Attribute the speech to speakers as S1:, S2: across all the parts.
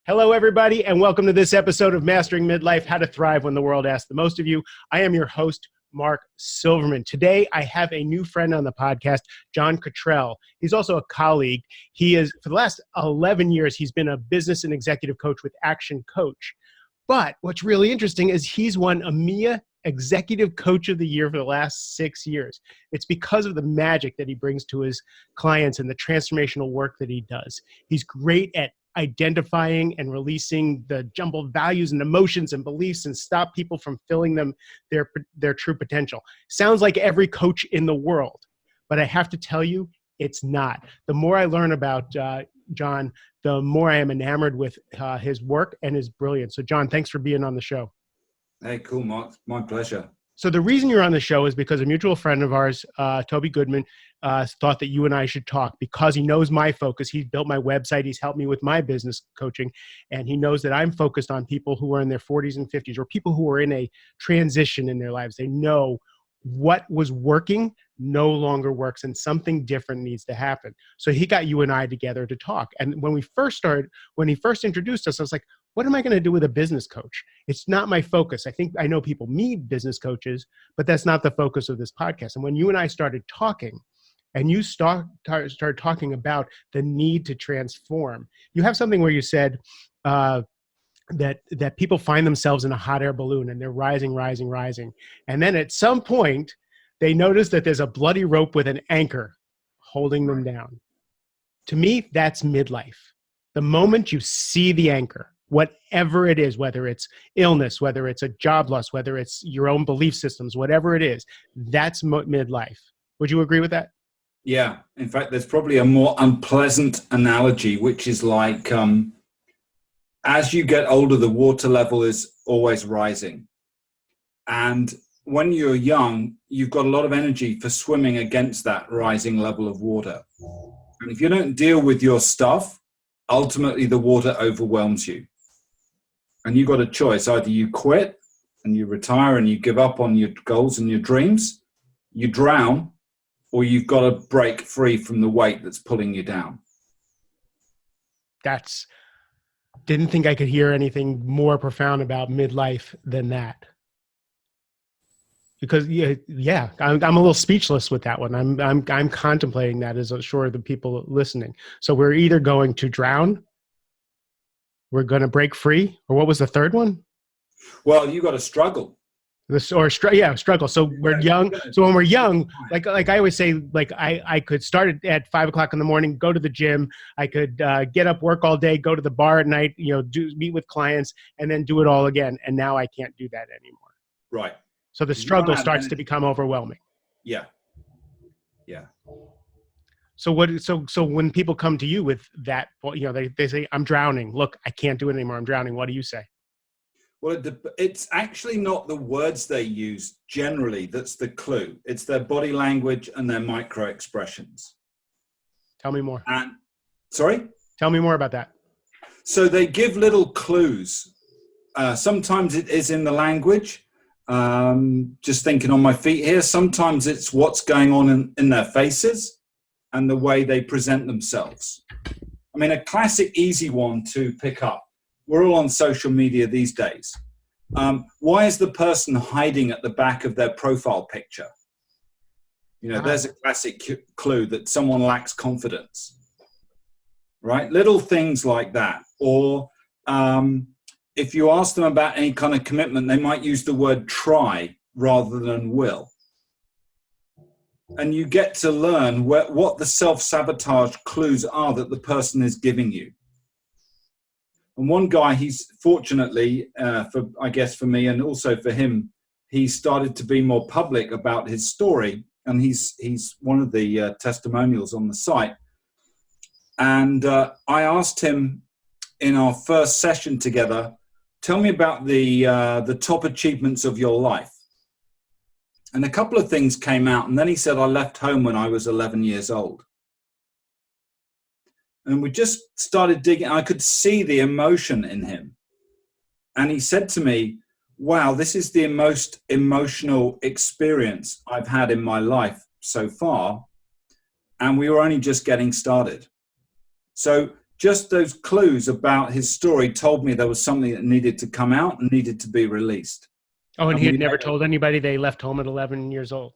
S1: Hello, everybody, and welcome to this episode of Mastering Midlife, How to Thrive When the World Asks the Most of You. I am your host, Mark Silverman. Today, I have a new friend on the podcast, John Cottrell. He's also a colleague. He is, for the last 11 years, he's been a business and executive coach with Action Coach. But what's really interesting is he's won EMEA Executive Coach of the Year for the last 6 years. It's because of the magic that he brings to his clients and the transformational work that he does. He's great at identifying and releasing the jumbled values and emotions and beliefs and stop people from filling them their true potential. Sounds like every coach in the world, but I have to tell you, it's not. The more I learn about John, the more I am enamored with his work and his brilliance. So John, thanks for being on the show.
S2: Hey, cool, Mark. My pleasure.
S1: So the reason you're on the show is because a mutual friend of ours, Toby Goodman, thought that you and I should talk because he knows my focus. He's built my website. He's helped me with my business coaching. And he knows that I'm focused on people who are in their 40s and 50s or people who are in a transition in their lives. They know what was working no longer works and something different needs to happen. So he got you and I together to talk. And when he first introduced us, I was like, what am I going to do with a business coach? It's not my focus. I know people need business coaches, but that's not the focus of this podcast. And when you and I started talking, and you started talking about the need to transform, you have something where you said that people find themselves in a hot air balloon and they're rising. And then at some point, they notice that there's a bloody rope with an anchor holding them down. To me, that's midlife. The moment you see the anchor, whatever it is, whether it's illness, whether it's a job loss, whether it's your own belief systems, whatever it is, that's midlife. Would you agree with that?
S2: Yeah. In fact, there's probably a more unpleasant analogy, which is like, as you get older, the water level is always rising. And when you're young, you've got a lot of energy for swimming against that rising level of water. And if you don't deal with your stuff, ultimately the water overwhelms you. And you've got a choice. Either you quit and you retire and you give up on your goals and your dreams, you drown, or you've got to break free from the weight that's pulling you down.
S1: Didn't think I could hear anything more profound about midlife than that. Because I'm a little speechless with that one. I'm contemplating that, as I'm sure the people listening. So we're either going to drown, we're going to break free, or what was the third one?
S2: Well, you got to struggle.
S1: Struggle. So we're young. So when we're young, like I always say, like I could start at 5 o'clock in the morning, go to the gym. I could get up, work all day, go to the bar at night, meet with clients, and then do it all again. And now I can't do that anymore.
S2: Right.
S1: So the struggle starts to become overwhelming.
S2: Yeah.
S1: So when people come to you with that, they say, I'm drowning. Look, I can't do it anymore. I'm drowning. What do you say?
S2: Well, it's actually not the words they use generally that's the clue. It's their body language and their micro expressions.
S1: Tell me more.
S2: Sorry?
S1: Tell me more about that.
S2: So they give little clues. Sometimes it is in the language. Just thinking on my feet here. Sometimes it's what's going on in their faces and the way they present themselves. I mean, a classic easy one to pick up. We're all on social media these days. Why is the person hiding at the back of their profile picture? There's a classic clue that someone lacks confidence, right? Little things like that. Or if you ask them about any kind of commitment, they might use the word try rather than will. And you get to learn what the self-sabotage clues are that the person is giving you. And one guy, he's fortunately, for me and also for him, he started to be more public about his story. And he's one of the testimonials on the site. And I asked him in our first session together, tell me about the top achievements of your life. And a couple of things came out. And then he said, I left home when I was 11 years old. And we just started digging. I could see the emotion in him. And he said to me, wow, this is the most emotional experience I've had in my life so far. And we were only just getting started. So just those clues about his story told me there was something that needed to come out and needed to be released.
S1: Oh, and he had never told anybody they left home at 11 years old?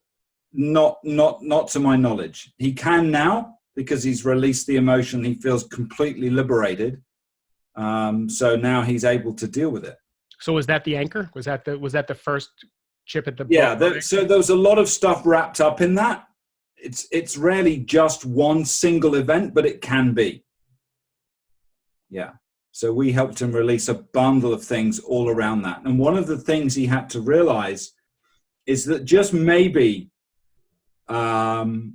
S2: Not to my knowledge. He can now because he's released the emotion. He feels completely liberated. So now he's able to deal with it.
S1: So was that the anchor? Was that the first chip at the
S2: so there was a lot of stuff wrapped up in that. It's rarely just one single event, but it can be. Yeah. So we helped him release a bundle of things all around that. And one of the things he had to realize is that just maybe the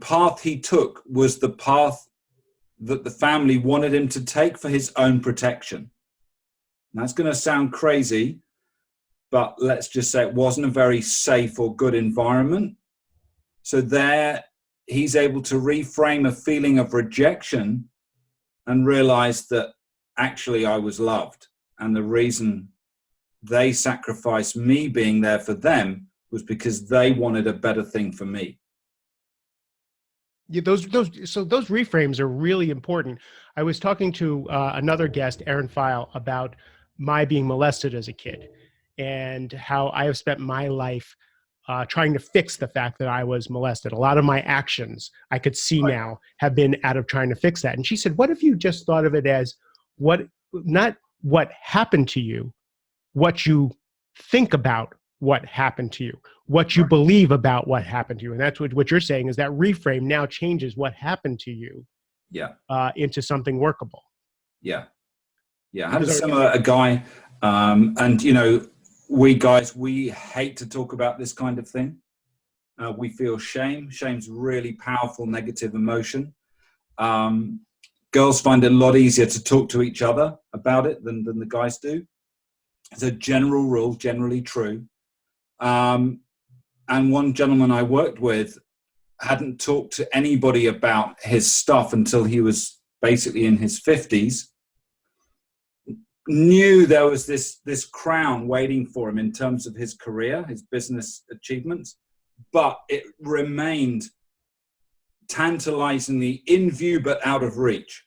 S2: path he took was the path that the family wanted him to take for his own protection. And that's going to sound crazy, but let's just say it wasn't a very safe or good environment. So there he's able to reframe a feeling of rejection and realize that actually I was loved. And the reason they sacrificed me being there for them was because they wanted a better thing for me.
S1: Yeah, those reframes are really important. I was talking to another guest, Aaron File, about my being molested as a kid and how I have spent my life trying to fix the fact that I was molested. A lot of my actions I could see now have been out of trying to fix that. And she said, what if you just thought of it as not what happened to you, what you think about what happened to you, what you believe about what happened to you. And that's what you're saying is that reframe now changes what happened to you into something workable.
S2: Yeah. I had a guy, and we guys, we hate to talk about this kind of thing. We feel shame. Shame's really powerful negative emotion. Girls find it a lot easier to talk to each other about it than the guys do. It's a general rule, generally true. And one gentleman I worked with hadn't talked to anybody about his stuff until he was basically in his 50s. Knew there was this crown waiting for him in terms of his career, his business achievements, but it remained tantalizingly in view but out of reach.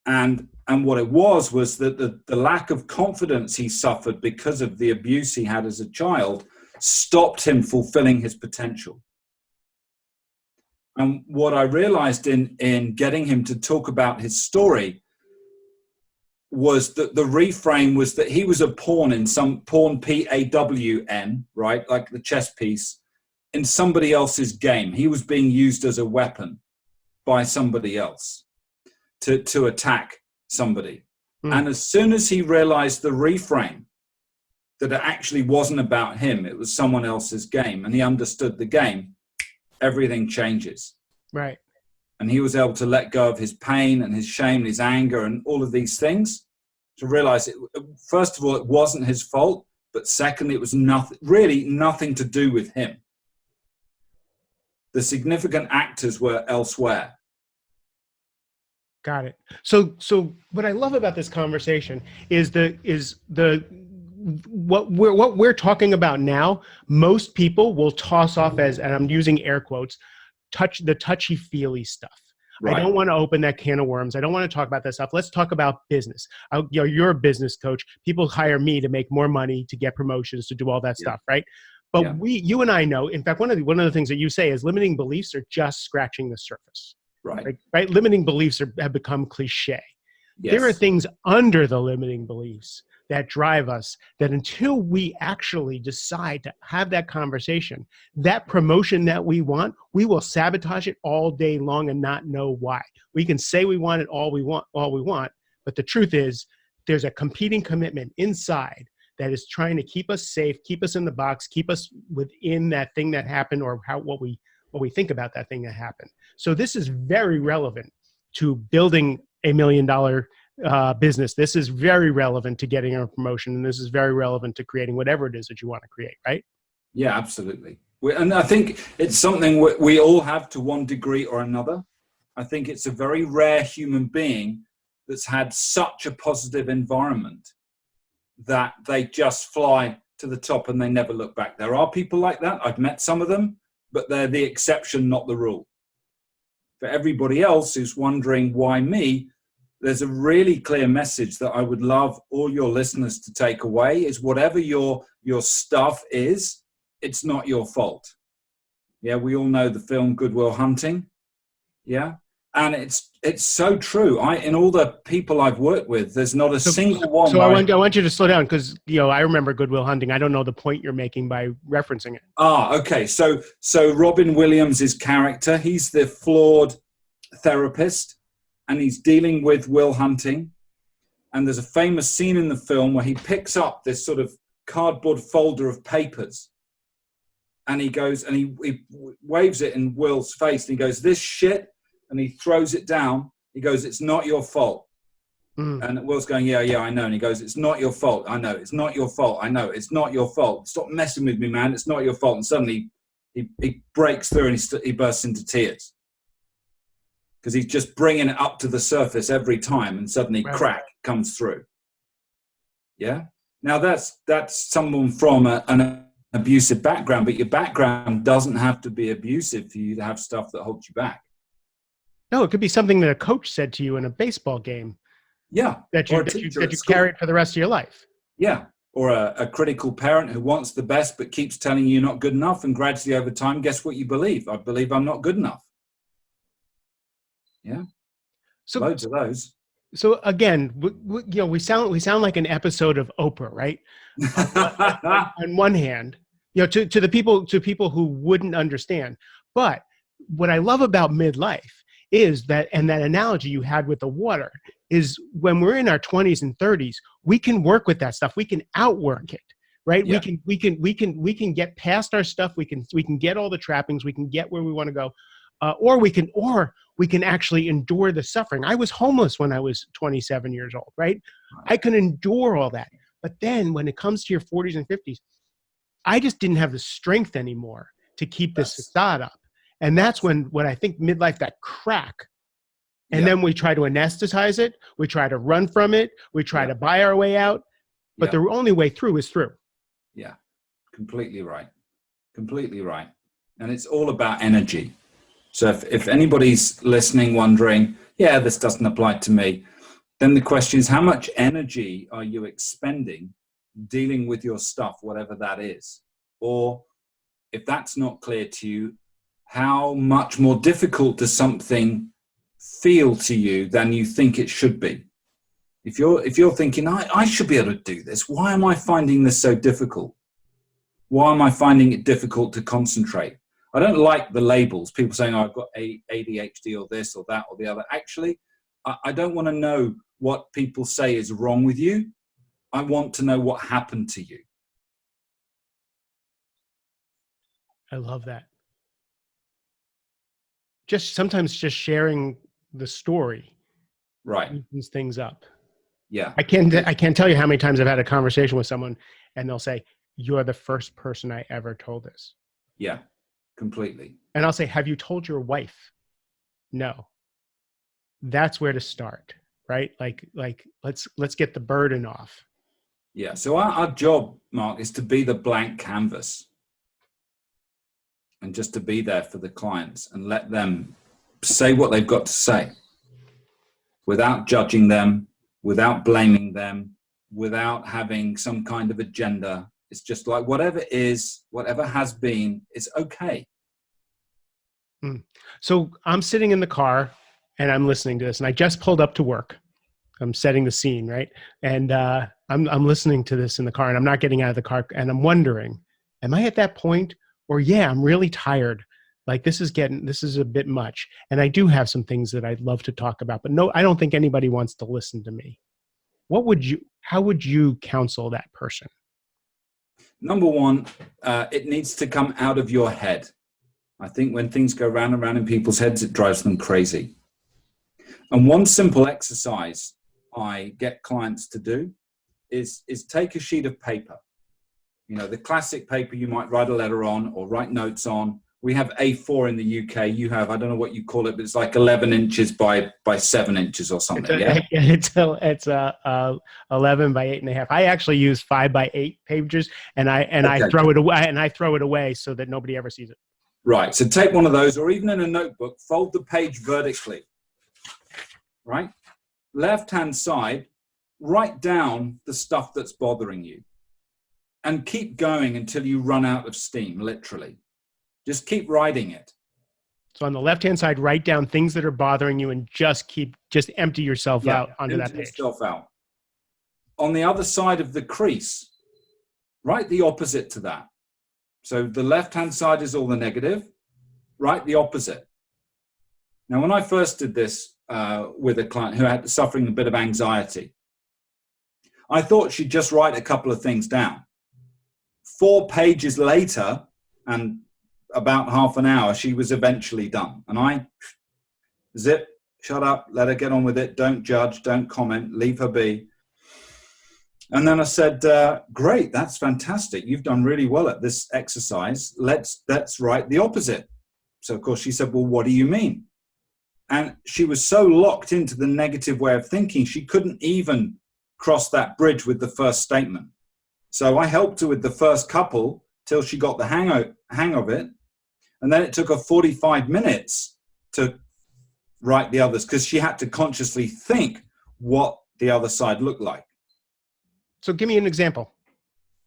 S2: And what it was that the lack of confidence he suffered because of the abuse he had as a child stopped him fulfilling his potential. And what I realized in getting him to talk about his story was that the reframe was that he was a pawn in some pawn, P-A-W-N, right? Like the chess piece in somebody else's game. He was being used as a weapon by somebody else to attack somebody. And as soon as he realized the reframe, that it actually wasn't about him, it was someone else's game, and he understood the game, everything changes.
S1: Right.
S2: And he was able to let go of his pain and his shame and his anger and all of these things to realize it. First of all, it wasn't his fault, but secondly, it was nothing to do with him. The significant actors were elsewhere.
S1: Got it. So what I love about this conversation is what we're talking about now. Most people will toss off as, and I'm using air quotes, the touchy-feely stuff. Right. I don't want to open that can of worms. I don't want to talk about that stuff. Let's talk about business. You're a business coach. People hire me to make more money, to get promotions, to do all that stuff, right? But you and I know, in fact, one of the things that you say is limiting beliefs are just scratching the surface.
S2: Right.
S1: Right. Limiting beliefs have become cliche. Yes. There are things under the limiting beliefs that drive us that until we actually decide to have that conversation, that promotion that we want, we will sabotage it all day long and not know why. We can say we want it all we want, but the truth is there's a competing commitment inside that is trying to keep us safe, keep us in the box, keep us within that thing that happened or what we think about that thing that happened. So this is very relevant to building $1 million business. This is very relevant to getting a promotion, and this is very relevant to creating whatever it is that you want to create, right?
S2: Yeah, absolutely. And I think it's something we all have to one degree or another. I think it's a very rare human being that's had such a positive environment that they just fly to the top and they never look back. There are people like that. I've met some of them, but they're the exception, not the rule. For everybody else who's wondering why me, there's a really clear message that I would love all your listeners to take away is whatever your stuff is, it's not your fault. Yeah, we all know the film Good Will Hunting. Yeah. And it's so true. In all the people I've worked with, there's not a single one.
S1: So I want you to slow down because I remember Good Will Hunting. I don't know the point you're making by referencing it.
S2: Okay. So Robin Williams' character, he's the flawed therapist, and he's dealing with Will Hunting. And there's a famous scene in the film where he picks up this sort of cardboard folder of papers, and he goes and he waves it in Will's face, and he goes, "This shit." And he throws it down. He goes, "It's not your fault." And Will's going, yeah, I know. And he goes, "It's not your fault. I know. It's not your fault. I know. It's not your fault. Stop messing with me, man. It's not your fault." And suddenly he breaks through and he bursts into tears because he's just bringing it up to the surface every time, and suddenly crack comes through. Yeah. Now that's someone from an abusive background, but your background doesn't have to be abusive for you to have stuff that holds you back. No,
S1: it could be something that a coach said to you in a baseball game.
S2: Yeah.
S1: That you carried for the rest of your life.
S2: Yeah. Or a critical parent who wants the best but keeps telling you you're not good enough, and gradually over time, guess what you believe? I believe I'm not good enough. Yeah. So loads of those. So
S1: again, we sound like an episode of Oprah, right? On one hand, to people who wouldn't understand. But what I love about midlife is that, and that analogy you had with the water, is when we're in our 20s and 30s, we can work with that stuff. We can outwork it, right? Yeah. We can get past our stuff. We can get all the trappings. We can get where we want to go, or we can actually endure the suffering. I was homeless when I was 27 years old, right? I can endure all that. But then when it comes to your 40s and 50s, I just didn't have the strength anymore to keep this facade up. And that's when I think midlife, that crack. And then we try to anesthetize it. We try to run from it. We try to buy our way out. But the only way through is through.
S2: Yeah, completely right. Completely right. And it's all about energy. So if anybody's listening wondering, this doesn't apply to me, then the question is, how much energy are you expending dealing with your stuff, whatever that is? Or if that's not clear to you, how much more difficult does something feel to you than you think it should be? If you're thinking, I should be able to do this, why am I finding this so difficult? Why am I finding it difficult to concentrate? I don't like the labels. People saying, I've got ADHD or this or that or the other. Actually, I don't want to know what people say is wrong with you. I want to know what happened to you.
S1: I love that. Sometimes just sharing the story opens things up.
S2: Yeah.
S1: I can't tell you how many times I've had a conversation with someone and they'll say, "You're the first person I ever told this."
S2: Yeah, completely.
S1: And I'll say, "Have you told your wife?" No. That's where to start, right? Like let's get the burden off.
S2: Yeah. So our job, Mark, is to be the blank canvas. And just to be there for the clients and let them say what they've got to say without judging them, without blaming them, without having some kind of agenda. It's just like whatever is, whatever has been, it's okay.
S1: So I'm sitting in the car and I'm listening to this, and I just pulled up to work. I'm setting the scene, right? And I'm listening to this in the car, and I'm not getting out of the car, and I'm wondering, am I at that point? Or I'm really tired. Like this is a bit much. And I do have some things that I'd love to talk about, but no, I don't think anybody wants to listen to me. How would you counsel that person?
S2: Number one, it needs to come out of your head. I think when things go round and round in people's heads, it drives them crazy. And one simple exercise I get clients to do is take a sheet of paper. The classic paper you might write a letter on or write notes on. We have A4 in the UK. You have, I don't know what you call it, but it's like 11 inches by 7 inches or something.
S1: It's 11 by 8.5. I actually use 5 by 8 pages, and I throw it away so that nobody ever sees it.
S2: Right. So take one of those, or even in a notebook, fold the page vertically. Right. Left-hand side, write down the stuff that's bothering you and keep going until you run out of steam, literally. Just keep writing it.
S1: So on the left-hand side, write down things that are bothering you and just empty yourself out onto that page.
S2: Yourself out. On the other side of the crease, write the opposite to that. So the left-hand side is all the negative, write the opposite. Now, when I first did this with a client who had suffering a bit of anxiety, I thought she'd just write a couple of things down. 4 pages later, and about half an hour, she was eventually done. And I, zip, shut up, let her get on with it, don't judge, don't comment, leave her be. And then I said, great, that's fantastic. You've done really well at this exercise. Let's write the opposite. So, of course, she said, well, what do you mean? And she was so locked into the negative way of thinking, she couldn't even cross that bridge with the first statement. So I helped her with the first couple till she got the hang of it. And then it took her 45 minutes to write the others because she had to consciously think what the other side looked like.
S1: So give me an example.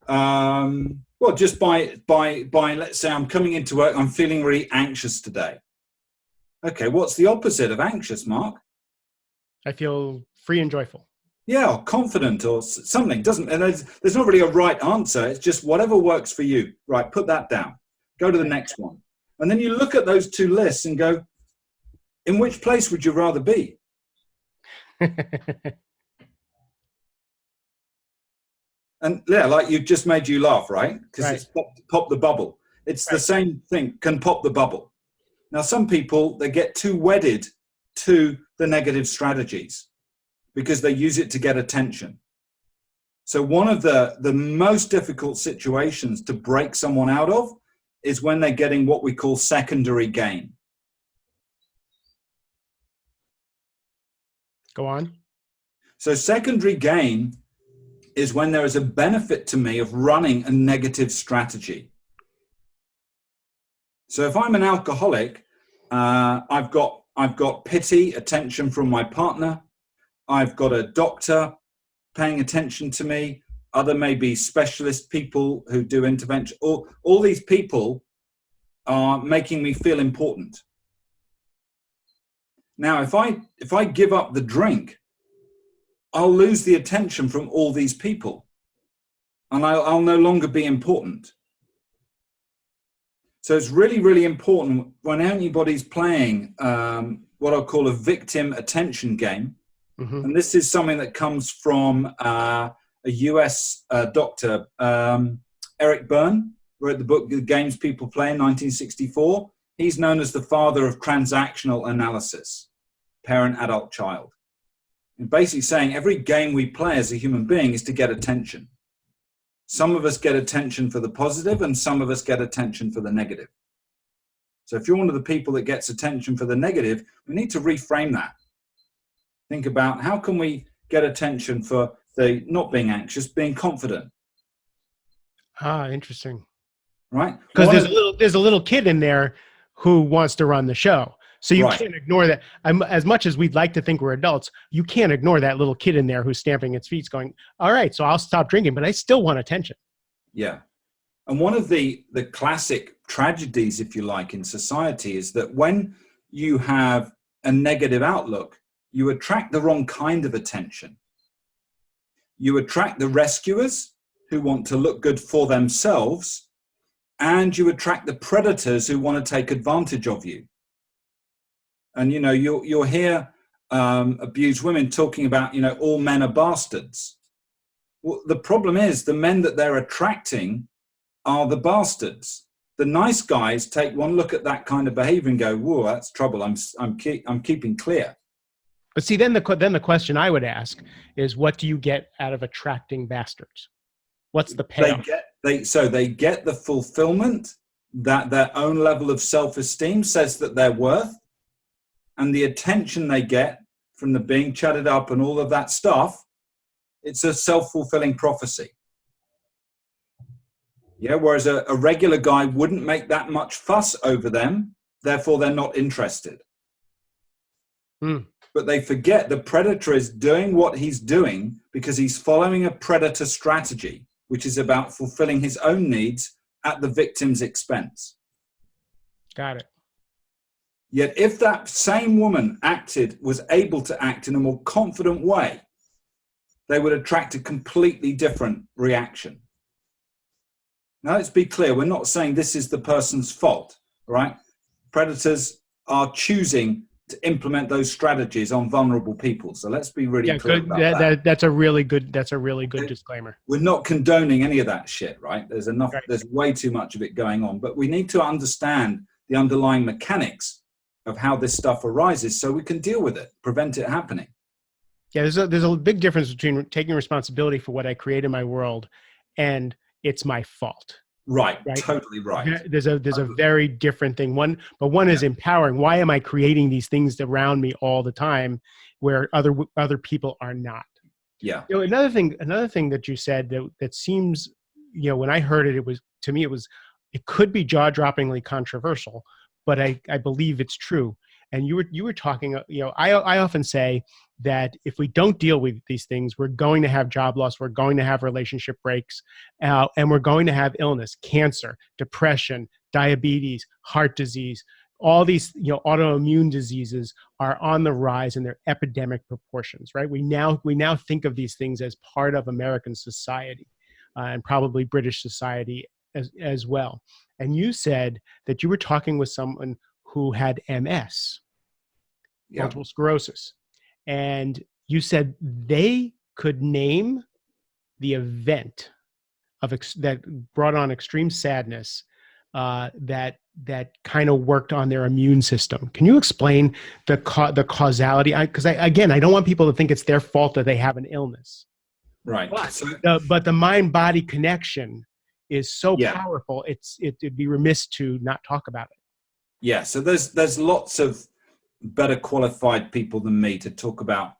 S2: Well, just by let's say I'm coming into work, I'm feeling really anxious today. Okay, what's the opposite of anxious, Mark?
S1: I feel free and joyful.
S2: Yeah, or confident or something. And there's not really a right answer. It's just whatever works for you. Right, put that down. Go to the next one. And then you look at those 2 lists and go, in which place would you rather be? And yeah, like you just made you laugh, right? Because it's pop the bubble. It's the same thing, can pop the bubble. Now, some people, they get too wedded to the negative strategies because they use it to get attention. So one of the most difficult situations to break someone out of is when they're getting what we call secondary gain.
S1: Go on.
S2: So secondary gain is when there is a benefit to me of running a negative strategy. So if I'm an alcoholic, I've got pity, attention from my partner. I've got a doctor paying attention to me. Other maybe specialist people who do intervention. All these people are making me feel important. Now, if I give up the drink, I'll lose the attention from all these people, and I'll no longer be important. So it's really, really important when anybody's playing what I'll call a victim attention game. Mm-hmm. And this is something that comes from a US doctor, Eric Berne, wrote the book The Games People Play in 1964. He's known as the father of transactional analysis, parent, adult, child. And basically saying every game we play as a human being is to get attention. Some of us get attention for the positive and some of us get attention for the negative. So if you're one of the people that gets attention for the negative, we need to reframe that. Think about how can we get attention for the not being anxious, being confident.
S1: Ah, interesting.
S2: Right?
S1: Because there's a little kid in there who wants to run the show. So you can't ignore that. As much as we'd like to think we're adults, you can't ignore that little kid in there who's stamping its feet going, all right, so I'll stop drinking, but I still want attention.
S2: Yeah. And one of the classic tragedies, if you like, in society is that when you have a negative outlook, you attract the wrong kind of attention. You attract the rescuers who want to look good for themselves, and you attract the predators who want to take advantage of you. And, you know, you'll hear abused women talking about, you know, all men are bastards. Well, the problem is the men that they're attracting are the bastards. The nice guys take one look at that kind of behavior and go, whoa, that's trouble. I'm keeping clear.
S1: But see, then the question I would ask is, what do you get out of attracting bastards? What's the payoff?
S2: They get the fulfillment that their own level of self-esteem says that they're worth, and the attention they get from the being chatted up and all of that stuff, it's a self-fulfilling prophecy. Yeah, whereas a regular guy wouldn't make that much fuss over them, therefore they're not interested.
S1: Hmm.
S2: But they forget the predator is doing what he's doing because he's following a predator strategy, which is about fulfilling his own needs at the victim's expense.
S1: Got it.
S2: Yet if that same woman was able to act in a more confident way, they would attract a completely different reaction. Now, let's be clear. We're not saying this is the person's fault, right? Predators are choosing to implement those strategies on vulnerable people. So let's be really clear
S1: Good.
S2: about that.
S1: That's a really good disclaimer.
S2: We're not condoning any of that shit, right?
S1: Right.
S2: There's way too much of it going on, but we need to understand the underlying mechanics of how this stuff arises so we can deal with it, prevent it happening.
S1: Yeah, there's a big difference between taking responsibility for what I create in my world and it's my fault.
S2: Right.
S1: Right.
S2: Totally right.
S1: There's a very different thing. One is empowering. Why am I creating these things around me all the time where other people are not?
S2: Yeah.
S1: Another thing that you said that seems, when I heard it, it could be jaw-droppingly controversial, but I believe it's true. And you were talking, I often say that if we don't deal with these things, we're going to have job loss, we're going to have relationship breaks, and we're going to have illness, cancer, depression, diabetes, heart disease. All these, autoimmune diseases are on the rise and they're epidemic proportions, right? We now think of these things as part of American society, and probably British society as well. And you said that you were talking with someone who had MS, multiple sclerosis, and you said they could name the event that brought on extreme sadness, that kind of worked on their immune system. Can you explain the causality? Because I don't want people to think it's their fault that they have an illness.
S2: Right.
S1: But the mind-body connection is so powerful. It'd be remiss to not talk about it.
S2: Yeah. So there's lots of better qualified people than me to talk about,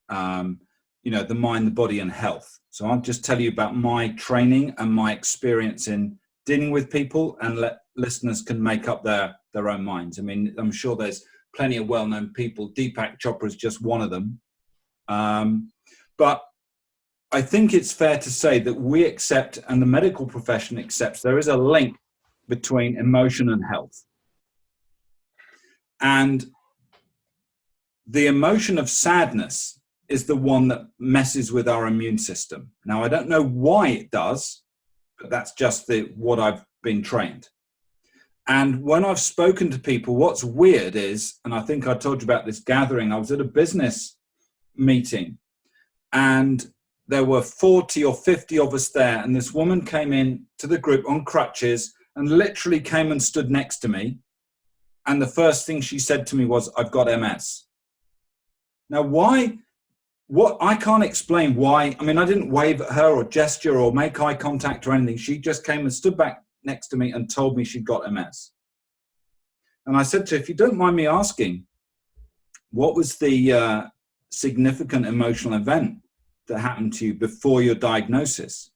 S2: the mind, the body, and health. So I'll just tell you about my training and my experience in dealing with people, and let listeners can make up their own minds. I mean, I'm sure there's plenty of well-known people. Deepak Chopra is just one of them. But I think it's fair to say that we accept, and the medical profession accepts, there is a link between emotion and health. And the emotion of sadness is the one that messes with our immune system. Now, I don't know why it does, but that's just what I've been trained. And when I've spoken to people, what's weird is, and I think I told you about this gathering, I was at a business meeting and there were 40 or 50 of us there. And this woman came in to the group on crutches and literally came and stood next to me. And the first thing she said to me was, "I've got MS." Now, why? What? I can't explain why. I mean, I didn't wave at her or gesture or make eye contact or anything. She just came and stood back next to me and told me she'd got MS. And I said to her, "If you don't mind me asking, what was the significant emotional event that happened to you before your diagnosis?"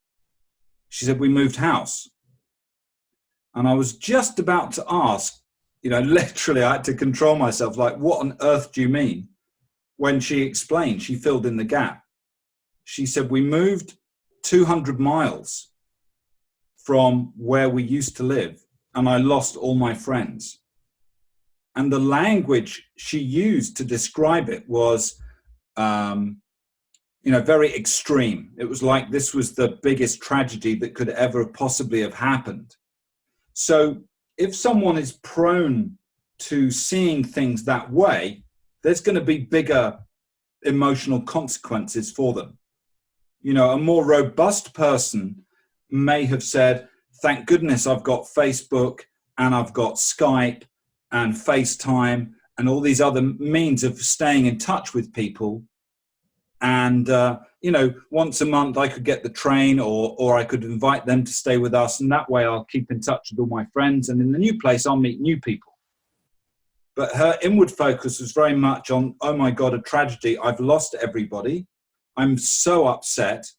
S2: She said, "We moved house." And I was just about to ask, literally I had to control myself, like, what on earth do you mean? When she explained, she filled in the gap. She said, "We moved 200 miles from where we used to live and I lost all my friends." And the language she used to describe it was, very extreme. It was like this was the biggest tragedy that could ever possibly have happened. So if someone is prone to seeing things that way, there's going to be bigger emotional consequences for them. A more robust person may have said, "Thank goodness I've got Facebook and I've got Skype and FaceTime and all these other means of staying in touch with people. And, once a month I could get the train or I could invite them to stay with us. And that way I'll keep in touch with all my friends. And in the new place, I'll meet new people." But her inward focus was very much on, "Oh my God, a tragedy. I've lost everybody. I'm so upset.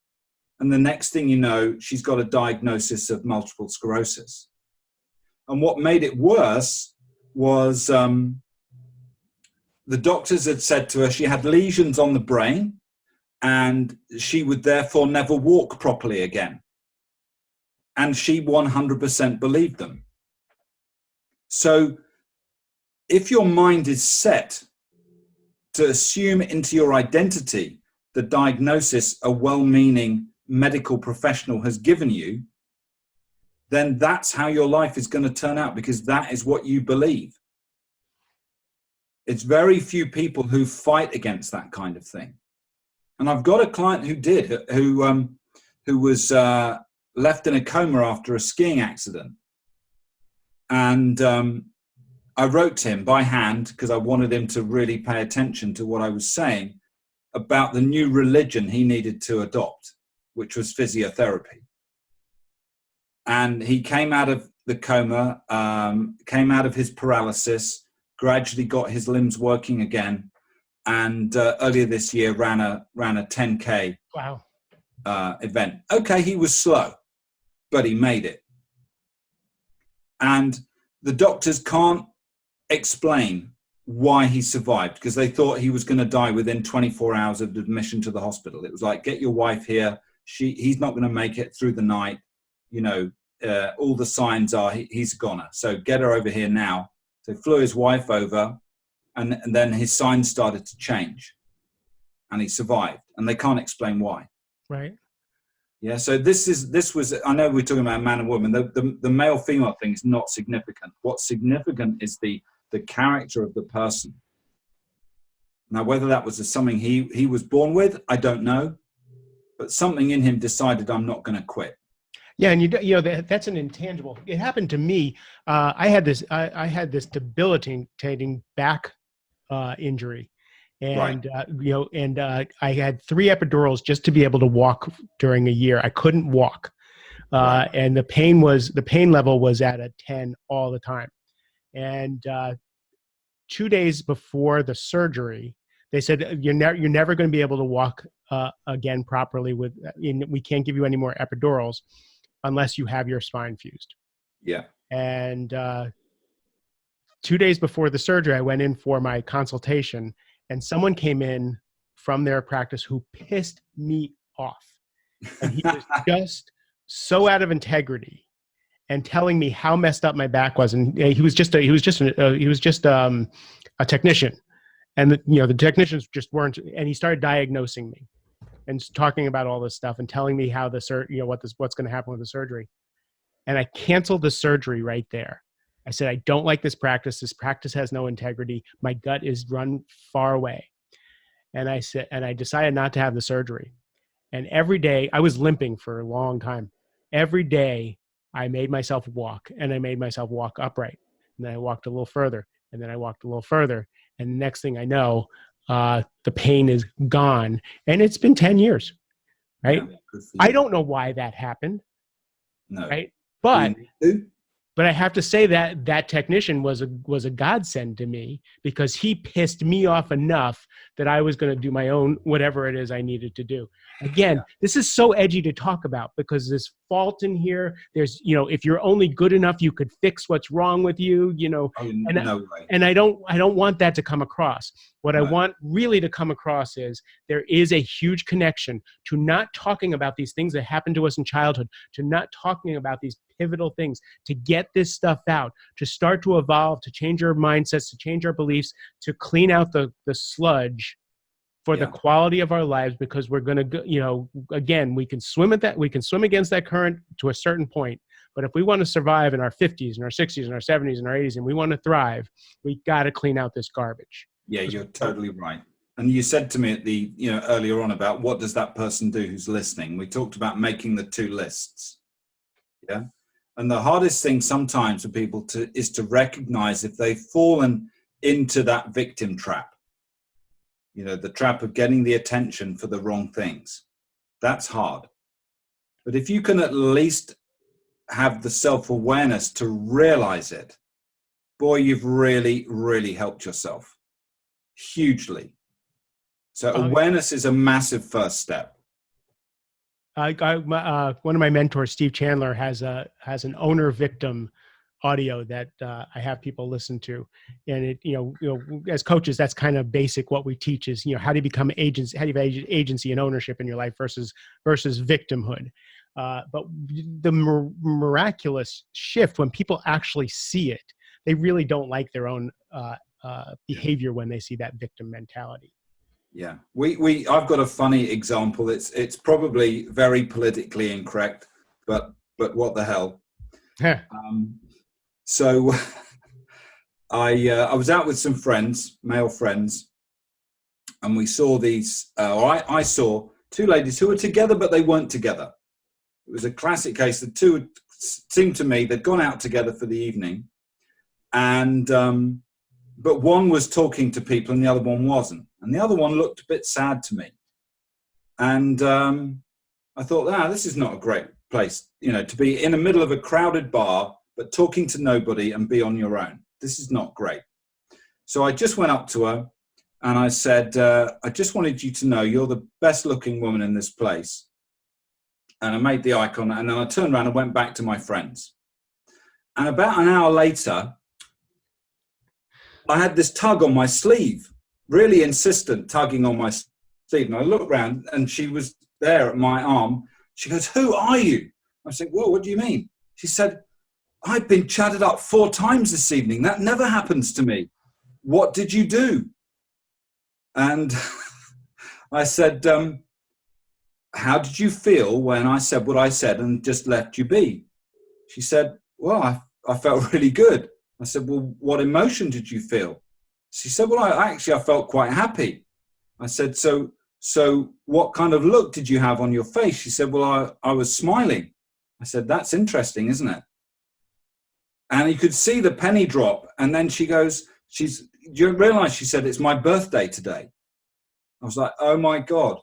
S2: And the next thing you know, she's got a diagnosis of multiple sclerosis. And what made it worse was the doctors had said to her she had lesions on the brain and she would therefore never walk properly again. And she 100% believed them. So if your mind is set to assume into your identity the diagnosis a well-meaning medical professional has given you, then that's how your life is going to turn out, because that is what you believe. It's very few people who fight against that kind of thing. And I've got a client who did, who was left in a coma after a skiing accident. And I wrote to him by hand, because I wanted him to really pay attention to what I was saying about the new religion he needed to adopt, which was physiotherapy. And he came out of the coma, came out of his paralysis, gradually got his limbs working again, and earlier this year ran a 10K
S1: Wow.
S2: Event. Okay, he was slow, but he made it. And the doctors can't explain why he survived, because they thought he was going to die within 24 hours of admission to the hospital. It was like, get your wife here. He's not going to make it through the night. You know, all the signs are he's a goner. So get her over here now. So flew his wife over, and then his signs started to change, and he survived. And they can't explain why.
S1: Right.
S2: Yeah. So this was. I know we're talking about man and woman. The male female thing is not significant. What's significant is the character of the person. Now, whether that was something he was born with, I don't know, but something in him decided, I'm not going to quit.
S1: Yeah, and you know that's an intangible. It happened to me. I had this debilitating back injury, and
S2: Right.
S1: I had 3 epidurals just to be able to walk during a year. I couldn't walk,
S2: Right.
S1: and the pain level was at a 10 all the time. And 2 days before the surgery, they said you're never going to be able to walk again properly. We can't give you any more epidurals unless you have your spine fused.
S2: Yeah.
S1: And 2 days before the surgery, I went in for my consultation, and someone came in from their practice who pissed me off. And he was just so out of integrity and telling me how messed up my back was. And he was just a technician. And the technicians just weren't, and he started diagnosing me and talking about all this stuff and telling me how what's going to happen with the surgery. And I canceled the surgery right there. I said, I don't like this practice. This practice has no integrity. My gut is run far away. And I decided not to have the surgery. And every day, I was limping for a long time. Every day I made myself walk, and I made myself walk upright. And then I walked a little further, and then I walked a little further. And the next thing I know, the pain is gone. And it's been 10 years, right?
S2: Yeah,
S1: I don't know why that happened.
S2: No.
S1: Right. But I have to say that technician was a godsend to me, because he pissed me off enough that I was going to do my own, whatever it is I needed to do. Again, This is so edgy to talk about, because there's fault in here. There's, if you're only good enough, you could fix what's wrong with you,
S2: Oh, no way.
S1: And I don't want that to come across. What I want really to come across is there is a huge connection to not talking about these things that happened to us in childhood, to not talking about these pivotal things, to get this stuff out, to start to evolve, to change our mindsets, to change our beliefs, to clean out the sludge for the quality of our lives, because we're going to go, again, we can swim against that current to a certain point. But if we want to survive in our 50s and our 60s and our 70s and our 80s, and we want to thrive, we got to clean out this garbage.
S2: Yeah, you're totally right. And you said to me at the, earlier on about what does that person do who's listening? We talked about making the 2 lists. Yeah. And the hardest thing sometimes for people is to recognize if they've fallen into that victim trap, the trap of getting the attention for the wrong things. That's hard. But if you can at least have the self-awareness to realize it, boy, you've really, really helped yourself hugely. So awareness is a massive first step.
S1: One of my mentors, Steve Chandler, has an owner victim audio that I have people listen to, and it as coaches, that's kind of basic what we teach is how do you become agents, how do you have agency and ownership in your life versus victimhood. But the miraculous shift when people actually see it, they really don't like their own behavior when they see that victim mentality.
S2: Yeah, I've got a funny example. It's probably very politically incorrect, but what the hell? So I was out with some friends, male friends, and we saw these. I saw two ladies who were together, but they weren't together. It was a classic case. The two seemed to me they'd gone out together for the evening, and but one was talking to people and the other one wasn't. And the other one looked a bit sad to me. And I thought, this is not a great place, to be in the middle of a crowded bar, but talking to nobody and be on your own. This is not great. So I just went up to her and I said, I just wanted you to know you're the best looking woman in this place. And I made the icon, and then I turned around and went back to my friends. And about an hour later, I had this tug on my sleeve, really insistent tugging on my sleeve. And I looked around and she was there at my arm. She goes, "Who are you?" I said, "Well, what do you mean?" She said, "I've been chatted up 4 times this evening. That never happens to me. What did you do?" And I said, "How did you feel when I said what I said and just left you be?" She said, "Well, I felt really good." I said, "Well, what emotion did you feel?" She said, "Well, I felt quite happy." I said, so what kind of look did you have on your face?" She said, "Well, I was smiling." I said, "That's interesting, isn't it?" And you could see the penny drop. And then she goes, do you realize, she said, "It's my birthday today." I was like, oh my God.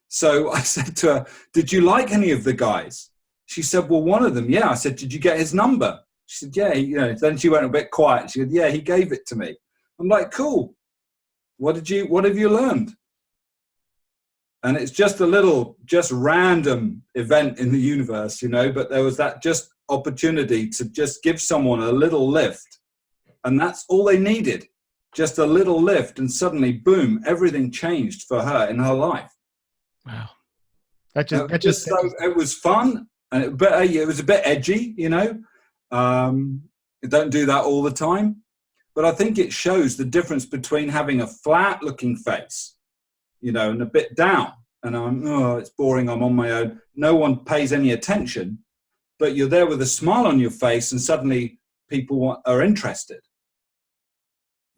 S2: So I said to her, "Did you like any of the guys?" She said, "Well, one of them, yeah." I said, "Did you get his number?" She said, "Yeah." Then she went a bit quiet. She said, "Yeah, he gave it to me." I'm like, cool. What have you learned? And it's just a little, just random event in the universe, but there was that just opportunity to just give someone a little lift. And that's all they needed. Just a little lift. And suddenly, boom, everything changed for her in her life.
S1: Wow.
S2: It was fun. And it was a bit edgy, don't do that all the time. But I think it shows the difference between having a flat looking face, and a bit down. And it's boring. I'm on my own. No one pays any attention, but you're there with a smile on your face and suddenly people are interested.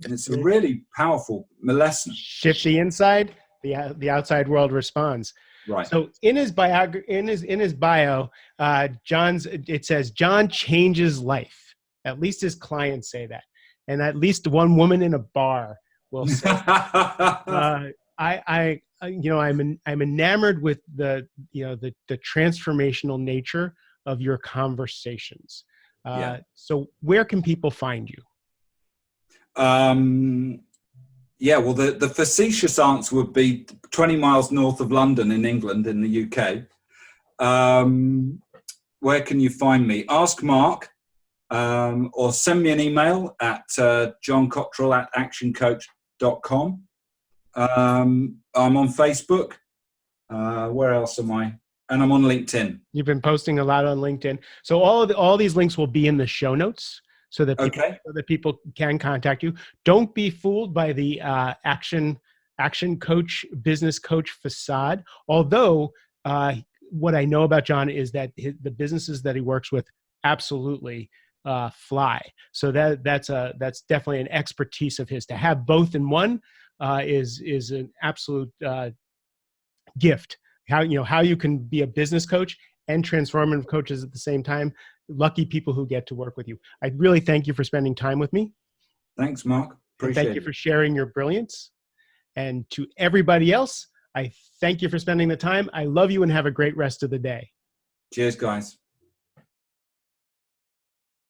S2: And it's a really powerful lesson.
S1: Shift the inside, the outside world responds.
S2: Right.
S1: So in his bio, it says John changes life. At least his clients say that, and at least one woman in a bar will say. I'm enamored with the transformational nature of your conversations. So where can people find you?
S2: Well, the facetious answer would be 20 miles north of London in England, in the UK. Where can you find me? Ask Mark, or send me an email at johncottrell@actioncoach.com. I'm on Facebook. Where else am I? And I'm on LinkedIn.
S1: You've been posting a lot on LinkedIn. So all these links will be in the show notes so that people can contact you. Don't be fooled by the action coach, business coach facade. Although what I know about John is that the businesses that he works with absolutely fly. So that's definitely an expertise of his. To have both in one is an absolute gift. How you can be a business coach and transformative coaches at the same time. Lucky people who get to work with you. I really thank you for spending time with me.
S2: Thanks, Mark. Appreciate it.
S1: Thank you for sharing your brilliance. And to everybody else, I thank you for spending the time. I love you and have a great rest of the day.
S2: Cheers, guys.